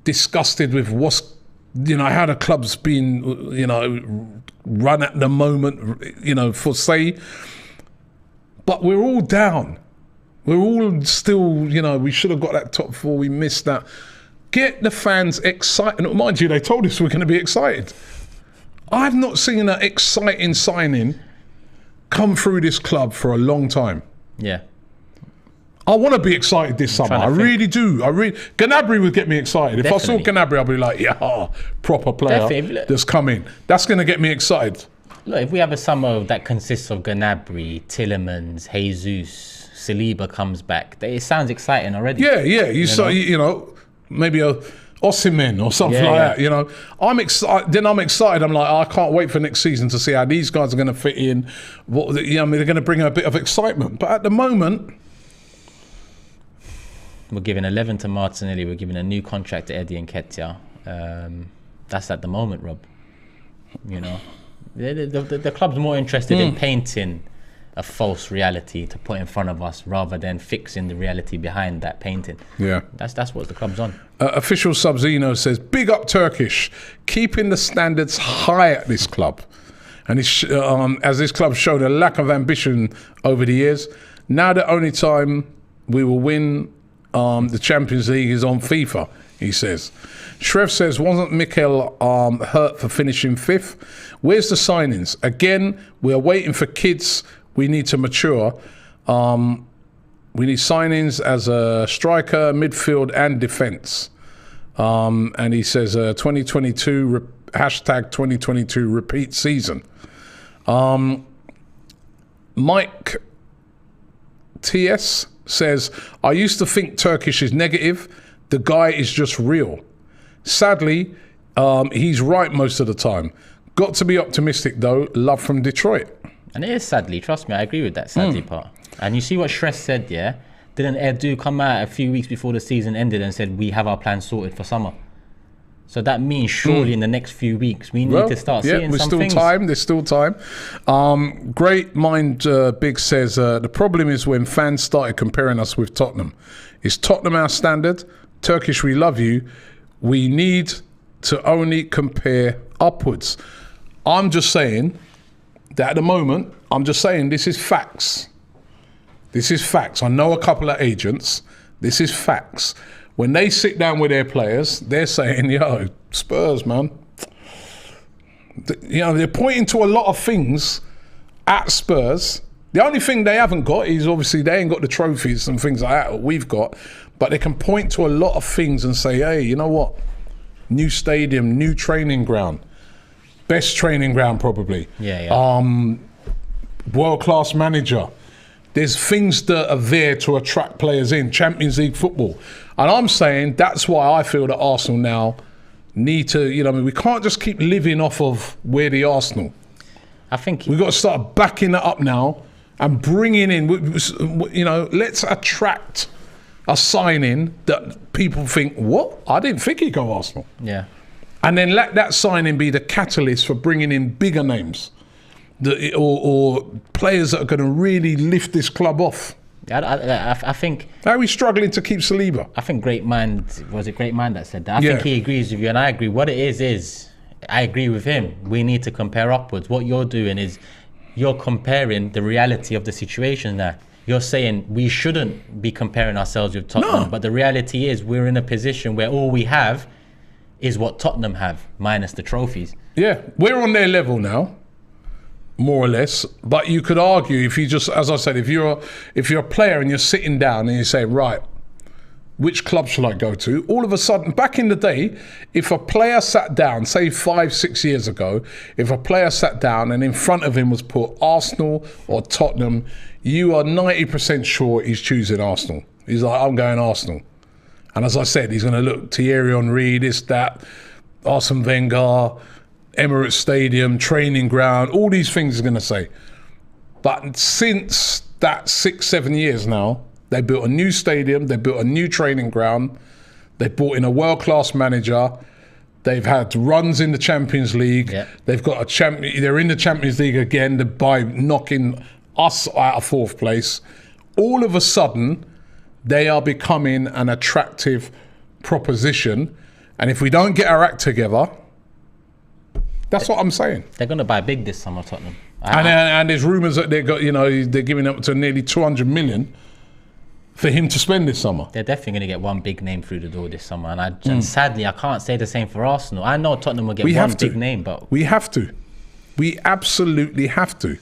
disgusted with how the club's been, run at the moment, for say. But we're all down. We're all still, we should have got that top four. We missed that. Get the fans excited. Mind you, they told us we're going to be excited. I've not seen an exciting signing come through this club for a long time. Yeah. I want to be excited this summer. I really do. Gnabry would get me excited. If I saw Gnabry, I'd be like, yeah, proper player that's coming. That's going to get me excited. Look, if we have a summer that consists of Gnabry, Tielemans, Jesus, Saliba comes back, it sounds exciting already. Yeah. Maybe a Osimhen or something like that. I'm excited. Then I'm excited. I'm like, I can't wait for next season to see how these guys are going to fit in. They're going to bring a bit of excitement. But at the moment, We're giving 11 to Martinelli. We're giving a new contract to Eddie Nketiah. That's at the moment, Rob. You know, the club's more interested in painting a false reality to put in front of us rather than fixing the reality behind that painting. Yeah, that's what the club's on. Official Sub-Zeno says, big up Turkish, keeping the standards high at this club. And as this club showed a lack of ambition over the years, now the only time we will win the Champions League is on FIFA, he says. Shrev says, wasn't Mikel hurt for finishing 5th? Where's the signings? Again, we are waiting for kids we need to mature. We need signings as a striker, midfield and defence. And he says 2022, hashtag 2022 repeat season. Mike TS says, I used to think Turkish is negative. The guy is just real. Sadly, he's right most of the time. Got to be optimistic though. Love from Detroit. And it is sadly, trust me, I agree with that sadly part. And you see what Shress said, yeah? Didn't Edu come out a few weeks before the season ended and said, we have our plans sorted for summer? So that means surely in the next few weeks, we need to start seeing some things. There's still time. Great Mind Big says, the problem is when fans started comparing us with Tottenham. Is Tottenham our standard? Turkish, we love you. We need to only compare upwards. I'm just saying that at the moment, this is facts. This is facts. I know a couple of agents. This is facts. When they sit down with their players, they're saying, yo, Spurs, man. You know, they're pointing to a lot of things at Spurs. The only thing they haven't got is obviously they ain't got the trophies and things like that we've got. But they can point to a lot of things and say, hey, you know what? New stadium, new training ground. Best training ground probably. World-class manager. There's things that are there to attract players in. Champions League football. And I'm saying that's why I feel that Arsenal now need to, we can't just keep living off of we're the Arsenal. I think we've got to start backing that up now and bringing in, let's attract a signing that people think, what? I didn't think he'd go Arsenal. Yeah. And then let that signing be the catalyst for bringing in bigger names or players that are going to really lift this club off. I think... How are we struggling to keep Saliba? I think Great Mind that said that? I think he agrees with you, and I agree. What it is I agree with him. We need to compare upwards. What you're doing is you're comparing the reality of the situation there. You're saying we shouldn't be comparing ourselves with Tottenham, but the reality is we're in a position where all we have is what Tottenham have, minus the trophies. Yeah, we're on their level now, more or less. But you could argue, if you just, as I said, if you're a player and you're sitting down and you say, right, which club shall I go to? All of a sudden, back in the day, if a player sat down, say 5-6 years ago, if a player sat down and in front of him was put Arsenal or Tottenham, you are 90% sure he's choosing Arsenal. He's like, I'm going Arsenal. And as I said, he's going to look Thierry Henry, this, that, Arsene Wenger, Emirates Stadium, training ground, all these things he's going to say. But since that 6-7 years now, they built a new stadium, they built a new training ground, they brought in a world-class manager, they've had runs in the Champions League, they've got they're in the Champions League again by knocking us out of 4th place. All of a sudden, they are becoming an attractive proposition. And if we don't get our act together, that's what I'm saying. They're going to buy big this summer, Tottenham. And there's rumours that they've got, they're giving up to nearly 200 million for him to spend this summer. They're definitely going to get one big name through the door this summer. And sadly, I can't say the same for Arsenal. I know Tottenham will get one big name, but... We have to. We absolutely have to.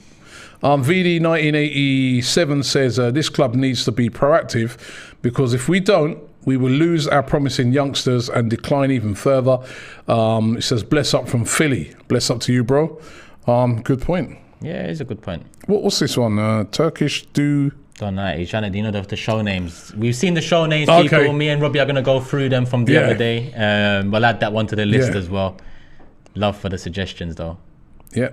VD 1987 says, this club needs to be proactive because if we don't, we will lose our promising youngsters and decline even further. It says, bless up from Philly. Bless up to you, bro. Good point. Yeah, it's a good point. What's this one? Turkish do... Don't know. He's trying to, the show names. We've seen the show names, people. Me and Robbie are going to go through them from the other day. We'll add that one to the list as well. Love for the suggestions, though. Yeah.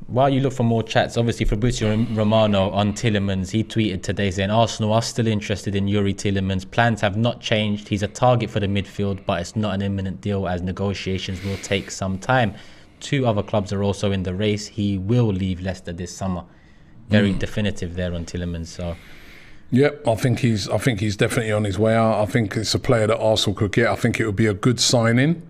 While you look for more chats, obviously Fabrizo Romano on Tielemans, he tweeted today saying Arsenal are still interested in Yuri Tielemans. Plans have not changed. He's a target for the midfield, but it's not an imminent deal as negotiations will take some time. 2 other clubs are also in the race. He will leave Leicester this summer. Very definitive there on Tielemans. So, yep, I think he's definitely on his way out. I think it's a player that Arsenal could get. I think it would be a good signing.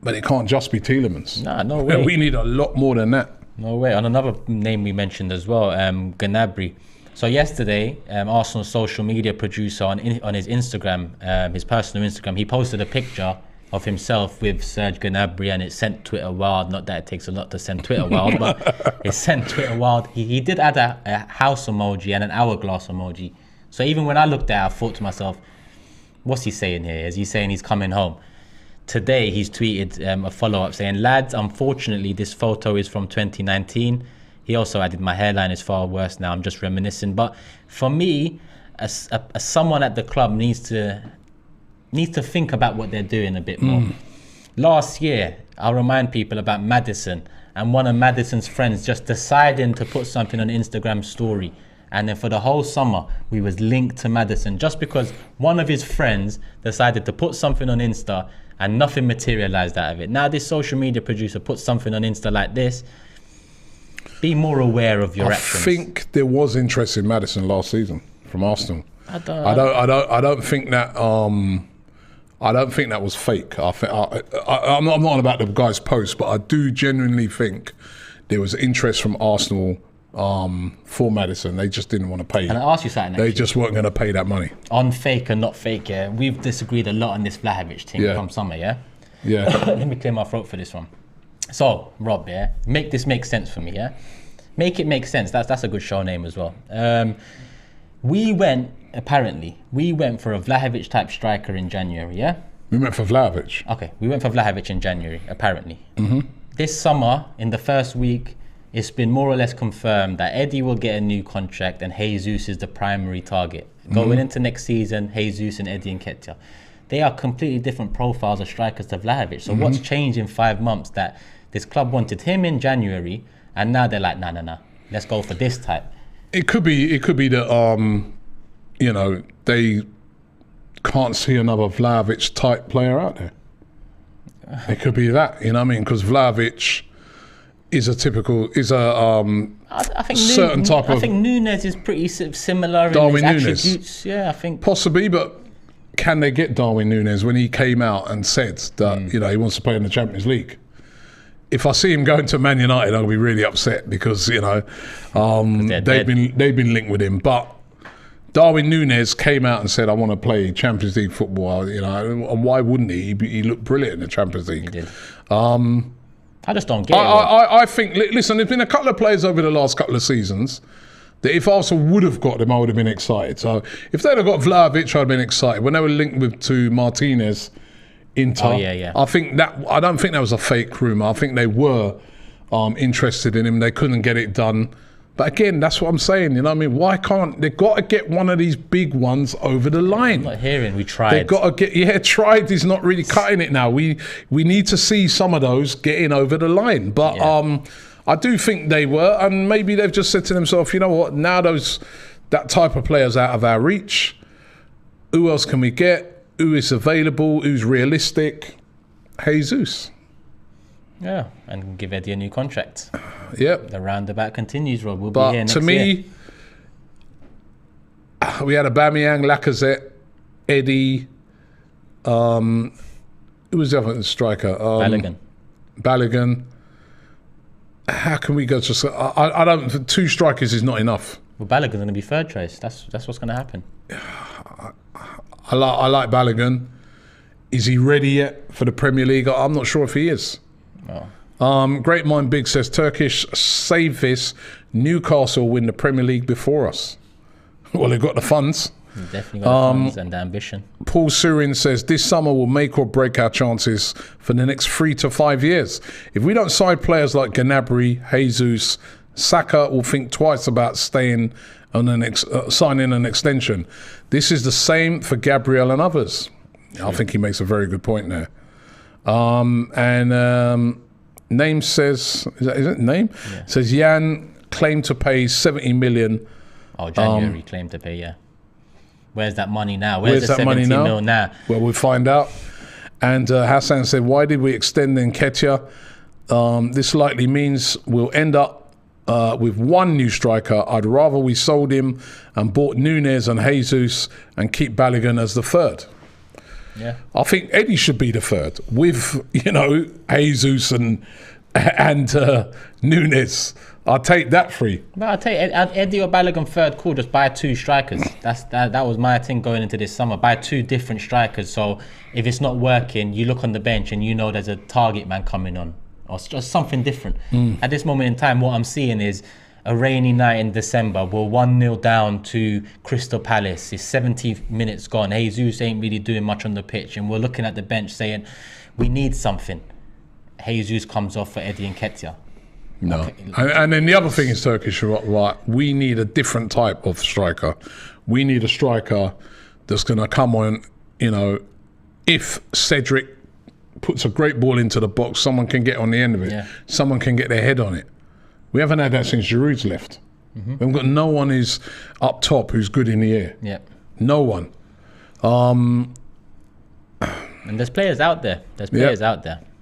But it can't just be Tielemans. Nah, no way. We need a lot more than that. No way. And another name we mentioned as well, Gnabry. So yesterday, Arsenal's social media producer on his Instagram, his personal Instagram, he posted a picture of himself with Serge Gnabry, and it sent Twitter wild. Not that it takes a lot to send Twitter wild, but it sent Twitter wild. He did add a house emoji and an hourglass emoji. So even when I looked at it, I thought to myself, what's he saying here? Is he saying he's coming home? Today, he's tweeted a follow-up saying, lads, unfortunately, this photo is from 2019. He also added, my hairline is far worse now. I'm just reminiscing. But for me, as someone at the club needs to think about what they're doing a bit more. Last year, I'll remind people about Maddison and one of Maddison's friends just deciding to put something on Instagram story. And then for the whole summer, we was linked to Maddison just because one of his friends decided to put something on Insta and nothing materialized out of it. Now this social media producer puts something on Insta like this. Be more aware of your actions. I think there was interest in Maddison last season from Arsenal. I don't think that was fake. I'm not on about the guy's post, but I do genuinely think there was interest from Arsenal for Maddison. They just didn't want to pay. Can I ask you something? They just weren't going to pay that money. On fake and not fake, yeah. We've disagreed a lot on this Vlahovic thing come summer, yeah? Yeah. Let me clear my throat for this one. So, Rob, yeah, make this make sense for me, yeah? Make it make sense. That's a good show name as well. We went for a Vlahovic type striker in January, yeah? We went for Vlahovic. Okay, we went for Vlahovic in January, apparently. This summer, in the first week, it's been more or less confirmed that Eddie will get a new contract and Jesus is the primary target. Going into next season, Jesus and Eddie Nketiah. They are completely different profiles of strikers to Vlahovic. So what's changed in 5 months that this club wanted him in January and now they're like, nah, let's go for this type. It could be that, they can't see another Vlahovic type player out there. It could be that, you know what I mean? Because Vlahovic is I think certain type of... I think Nunes is pretty similar Darwin in his Nunes. attributes. Yeah, I think... Possibly, but can they get Darwin Nunes when he came out and said that, he wants to play in the Champions League? If I see him going to Man United, I'll be really upset because, they've been linked with him. But Darwin Nunes came out and said, I want to play Champions League football, and why wouldn't he? He looked brilliant in the Champions League. He did. I just don't get it. I think, listen, there's been a couple of players over the last couple of seasons that if Arsenal would have got them, I would have been excited. So if they'd have got Vlahovic, I'd have been excited. When they were linked to Martinez, Inter, I don't think that was a fake rumour. I think they were interested in him. They couldn't get it done. But again, that's what I'm saying. You know what I mean? Why can't they? Got to get one of these big ones over the line. I'm not hearing. We tried. They've got to get. Tried is not really cutting it now. We need to see some of those getting over the line. But I do think they were, and maybe they've just said to themselves, you know what? Now that type of players out of our reach. Who else can we get? Who is available? Who's realistic? Jesus. Yeah, and give Eddie a new contract. Yep. The roundabout continues, Rob. We'll be here next year. To me, we had Aubameyang, Lacazette, Eddie. Who was the other striker? Balogun. How can we go to? I don't. 2 strikers is not enough. Well, Balogun's going to be third choice. That's what's going to happen. I like Balogun. Is he ready yet for the Premier League? I'm not sure if he is. Oh. Great Mind Big says, Turkish, save this. Newcastle win the Premier League before us. Well, they've got the funds. Definitely got the funds and the ambition. Paul Surin says, this summer will make or break our chances for the next 3 to 5 years. If we don't sign players like Gnabry, Jesus, Saka will think twice about staying on signing an extension. This is the same for Gabriel and others. I think he makes a very good point there. Name says, is it Name? Yeah. Says Jan claimed to pay 70 million. Oh, January claimed to pay, yeah. Where's that money now? Where's the 70 mil now? Well, we'll find out. And Hassan said, why did we extend Nketiah? This likely means we'll end up with one new striker. I'd rather we sold him and bought Nunez and Jesus and keep Balogun as the third. Yeah, I think Eddie should be the third with, Jesus and Nunez. I'll take that free. But I'll take Eddie or Balogun third. Cool, just buy two strikers. That was my thing going into this summer. Buy two different strikers. So if it's not working, you look on the bench and there's a target man coming on, or just something different. At this moment in time, what I'm seeing is a rainy night in December. We're 1-0 down to Crystal Palace. It's 70 minutes gone. Jesus ain't really doing much on the pitch, and we're looking at the bench saying, we need something. Jesus comes off for Eddie Nketiah. No. Okay. And then the other thing is Turkish, right? We need a different type of striker. We need a striker that's going to come on, if Cedric puts a great ball into the box, someone can get on the end of it. Yeah. Someone can get their head on it. We haven't had that since Giroud's left. We've got no one who's up top who's good in the air. Yeah. No one. And there's players out there.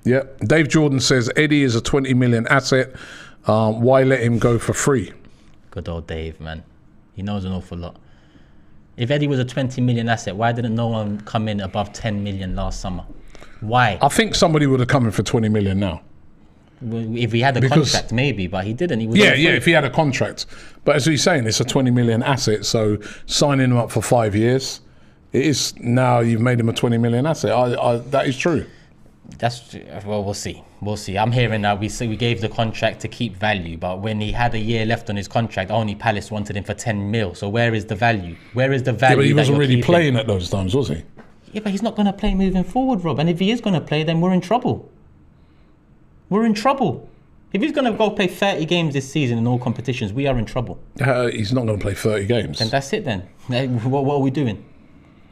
Yeah. Dave Jordan says Eddie is a 20 million asset. Why let him go for free? Good old Dave, man. He knows an awful lot. If Eddie was a 20 million asset, why didn't no one come in above 10 million last summer? Why? I think somebody would have come in for 20 million now. If he had a contract, maybe, but he didn't. He was if he had a contract. But as he's saying, it's a 20 million asset, so signing him up for 5 years, it is now you've made him a 20 million asset. That is true. We'll see. I'm hearing now we gave the contract to keep value, but when he had a year left on his contract, only Palace wanted him for 10 mil. So where is the value? Where is the value? Yeah, but he wasn't really playing at those times, was he? Yeah, but he's not going to play moving forward, Rob. And if he is going to play, then we're in trouble. If he's going to go play 30 games this season in all competitions, we are in trouble. He's not going to play 30 games. Then that's it then. What are we doing?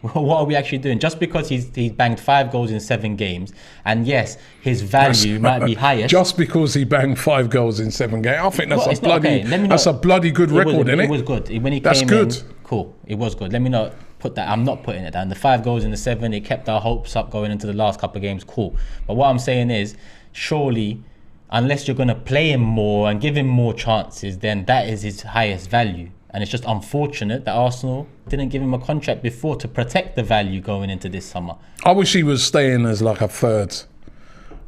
What are we actually doing? Just because he's banged 5 goals in 7 games, and yes, his value might be highest. Just because he banged 5 goals in 7 games, I think that's a bloody good record, isn't it? It was good. When he came in, cool. It was good. Let me not put that. I'm not putting it down. The 5 goals in the 7, it kept our hopes up going into the last couple of games. Cool. But what I'm saying is, surely, unless you're going to play him more and give him more chances, then that is his highest value. And it's just unfortunate that Arsenal didn't give him a contract before to protect the value going into this summer. I wish he was staying as like a third.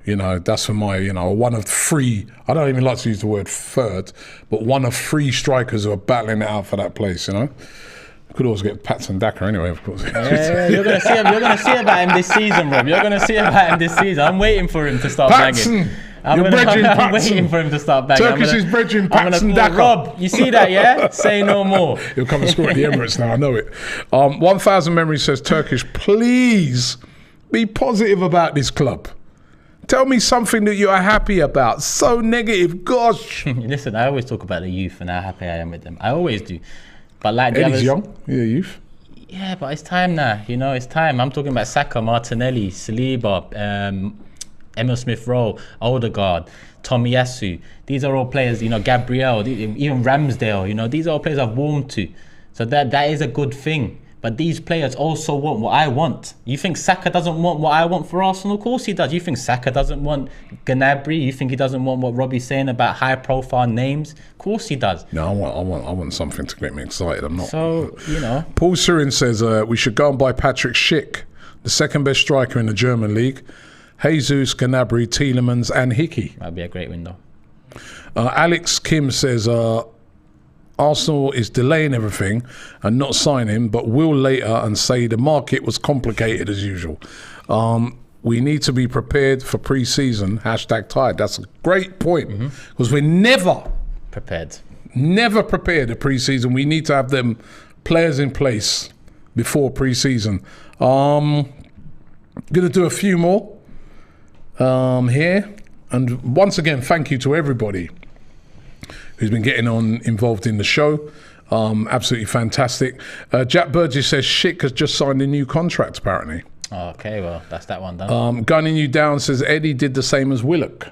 That's for my, one of 3. I don't even like to use the word third, but one of 3 strikers who are battling it out for that place, Could always get Patson Daka anyway, of course. Yeah, you're going to see about him this season, Rob. You're going to see about him this season. I'm waiting for him to start banging. I'm waiting for him to start banging. Turkish is brethren Patson Daka. Rob, you see that, yeah? Say no more. He'll come and score at the Emirates now, I know it. 1000 Memories says, Turkish, please be positive about this club. Tell me something that you are happy about. So negative, gosh. Listen, I always talk about the youth and how happy I am with them. I always do. But like the Eddie's others, young, youth. Yeah, but it's time now. It's time. I'm talking about Saka, Martinelli, Saliba, Emil Smith-Rowe, Odegaard, Tomiyasu. These are all players, Gabriel, even Ramsdale, these are all players I've warmed to. So that is a good thing. But these players also want what I want. You think Saka doesn't want what I want for Arsenal? Of course he does. You think Saka doesn't want Gnabry? You think he doesn't want what Robbie's saying about high-profile names? Of course he does. No, I want something to get me excited. I'm not. So, Paul Surin says we should go and buy Patrick Schick, the second best striker in the German league. Jesus, Gnabry, Tielemans and Hickey. That'd be a great window. Alex Kim says Arsenal is delaying everything and not signing, but will later and say the market was complicated as usual. We need to be prepared for pre-season. #tired. That's a great point because we're never prepared. Never prepared at pre-season. We need to have them players in place before pre-season. Going to do a few more here. And once again, thank you to everybody who's been getting involved in the show. Absolutely fantastic. Jack Burgess says Schick has just signed a new contract, apparently. Okay, well, that's that one done. Gunning You Down says Eddie did the same as Willock.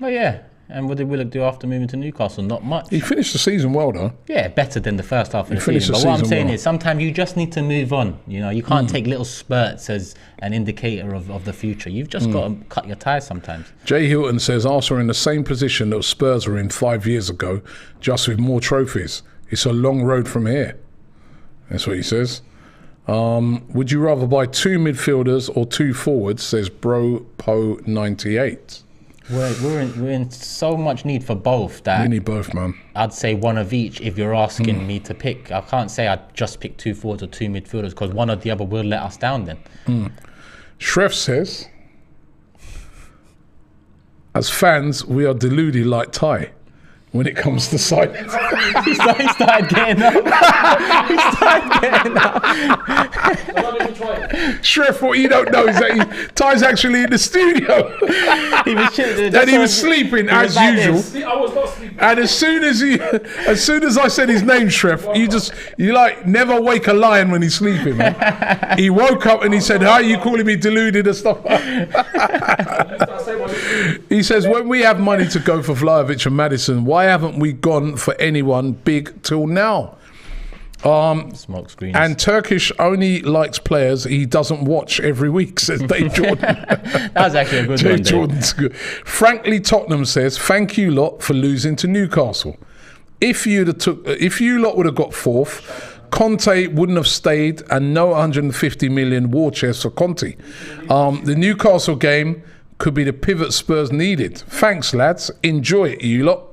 Well, yeah. And what did Willock do after moving to Newcastle? Not much. He finished the season well, though. Yeah, better than the first half of the season. But what I'm saying is sometimes you just need to move on. You know, you can't take little spurts as an indicator of the future. You've just got to cut your ties sometimes. Jay Hilton says Arsenal are in the same position that Spurs were in 5 years ago, just with more trophies. It's a long road from here. That's what he says. Would you rather buy 2 midfielders or 2 forwards, says Bro Po 98. We're in so much need for both that we need both, man. I'd say one of each if you're asking me to pick. I can't say I'd just pick 2 forwards or 2 midfielders because one or the other will let us down then. Shref says, as fans, we are deluded like Ty when it comes to signings. He started getting up. Shref, what you don't know is that Ty's actually in the studio. He was chilling. And he was sleeping as usual. I was not sleeping. And as soon as I said his name, Shref, you like never wake a lion when he's sleeping, man. He woke up and he said, "How are you calling me deluded and stuff?" He says, when we have money to go for Vlahovic and Maddison, why haven't we gone for anyone big till now? Smoke screens. And Turkish only likes players he doesn't watch every week, says Dave Jordan. That was actually a good Dave one, Jordan's good. Frankly, Tottenham says, thank you lot for losing to Newcastle. If you lot would have got 4th, Conte wouldn't have stayed, and no 150 million war chest for Conte. The Newcastle game could be the pivot Spurs needed. Thanks, lads. Enjoy it, you lot.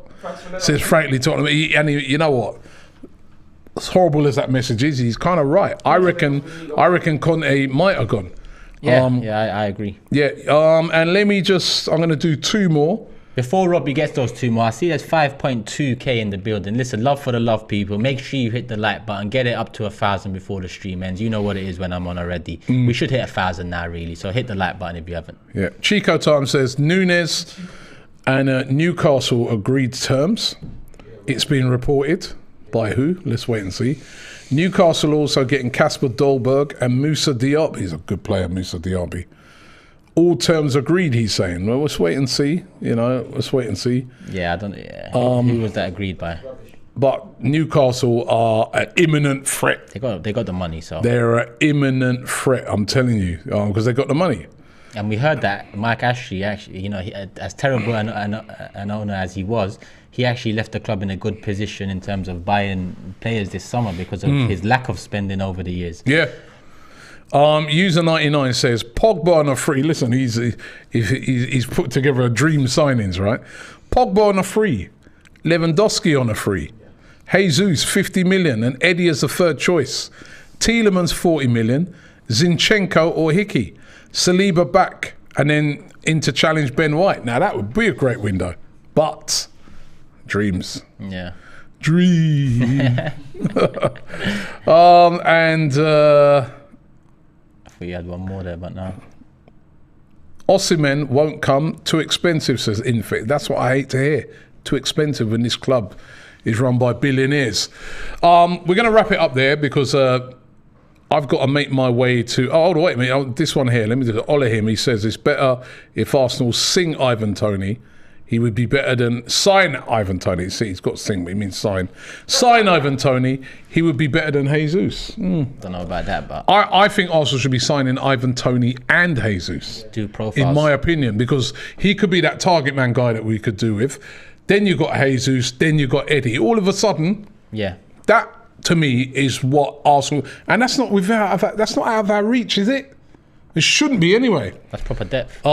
Says frankly Tottenham. You know what? As horrible as that message is, he's kind of right. I reckon Conte might have gone. Yeah, I agree. Yeah, and I'm going to do 2 more. Before Robbie gets those 2 more, I see there's 5.2k in the building. Listen, love for the love, people. Make sure you hit the like button. Get it up to 1,000 before the stream ends. You know what it is when I'm on already. We should hit 1,000 now, really. So hit the like button if you haven't. Yeah. Chico Time says Nunes and Newcastle agreed terms. It's been reported. By who? Let's wait and see. Newcastle also getting Kasper Dolberg and Moussa Diaby. He's a good player, Moussa Diaby. All terms agreed, he's saying. Well, let's wait and see. Let's wait and see. Yeah, I don't. Yeah. Who was that agreed by? But Newcastle are an imminent threat. They got the money, so they're an imminent threat. I'm telling you, because they got the money. And we heard that Mike Ashley actually, as terrible an owner as he was, he actually left the club in a good position in terms of buying players this summer because of his lack of spending over the years. Yeah. User 99 says Pogba on a free. Listen, he's put together a dream signings, right? Pogba on a free, Lewandowski on a free, Jesus 50 million, and Eddie as the 3rd choice. Tielemans 40 million, Zinchenko or Hickey, Saliba back, and then in to challenge Ben White. Now that would be a great window, but dreams. Yeah. Dream. We had one more there, but no. Osimhen won't come. Too expensive, says Infit. That's what I hate to hear. Too expensive when this club is run by billionaires. We're going to wrap it up there because I've got to make my way to... Oh, wait a minute. This one here. Let me do it. Olahim, he says it's better if Arsenal sing Ivan Toney. He would be better than sign Ivan Toney. See, he's got sing, but he means sign. Sign Ivan Toney. He would be better than Jesus. Don't know about that, but I think Arsenal should be signing Ivan Toney and Jesus. Do profiles. In my opinion, because he could be that target man guy that we could do with. Then you got Jesus. Then you got Eddie. All of a sudden, yeah, that to me is what Arsenal, and that's not out of our reach, is it? It shouldn't be anyway. That's proper depth.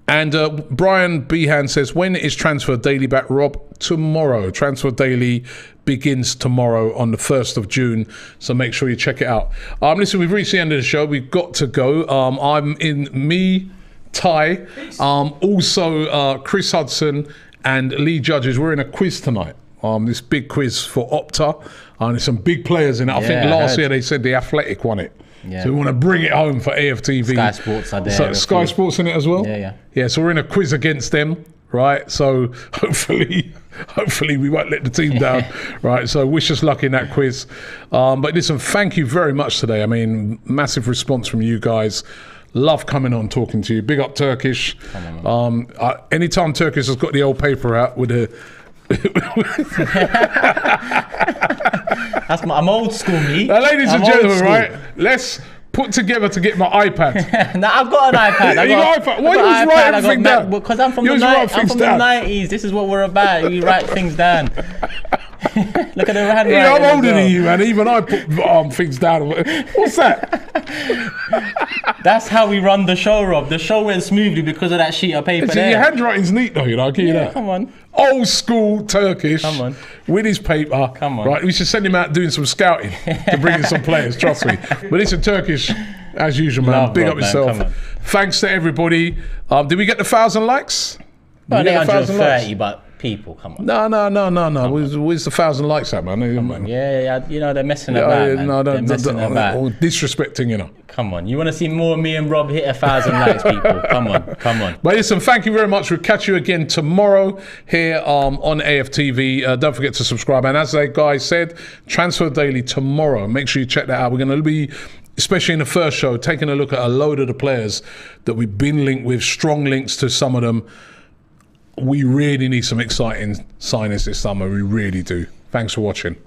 And Brian Behan says, when is Transfer Daily back, Rob? Tomorrow. Transfer Daily begins tomorrow on the 1st of June. So make sure you check it out. Listen, we've reached the end of the show. We've got to go. I'm in Ty, also Chris Hudson and Lee Judges. We're in a quiz tonight. This big quiz for Opta. There's some big players in it. I think last year they said the Athletic won it. Yeah. So we want to bring it home for AFTV. Sky Sports are there. So Sky Sports in it as well? Yeah, so we're in a quiz against them, right? So hopefully we won't let the team down, right? So wish us luck in that quiz. But listen, thank you very much today. I mean, massive response from you guys. Love coming on, talking to you. Big up Turkish. Anytime Turkish has got the old paper out with the... I'm old school, me. Now, ladies and gentlemen, right? Let's put together to get my iPad. Now I've got an iPad. You got iPad? Why you always write everything down? Because I'm from the 90s. This is what we're about. You write things down. Look at the handwriting. Yeah, I'm older than you, man. Even I put things down. What's that? That's how we run the show, Rob. The show went smoothly because of that sheet of paper there. Your handwriting's neat, though. I'll give you that. Come on. Old school Turkish. Come on. With his paper. Come on. Right, we should send him out doing some scouting to bring in some players. Trust me. But listen, Turkish, as usual, man. Love, Big Rob, up yourself. man. Thanks to everybody. Did we get the 1,000 likes? Well, 130, but people, come on. No. Where's the 1,000 likes at, man? Come on. Yeah, they're messing about, man. They're messing about. Or disrespecting, Come on. You want to see more of me and Rob hit 1,000 likes, people? Come on. But listen, thank you very much. We'll catch you again tomorrow here on AFTV. Don't forget to subscribe. And as the guy said, Transfer Daily tomorrow. Make sure you check that out. We're going to be, especially in the first show, taking a look at a load of the players that we've been linked with, strong links to some of them. We really need some exciting signings this summer. We really do. Thanks for watching.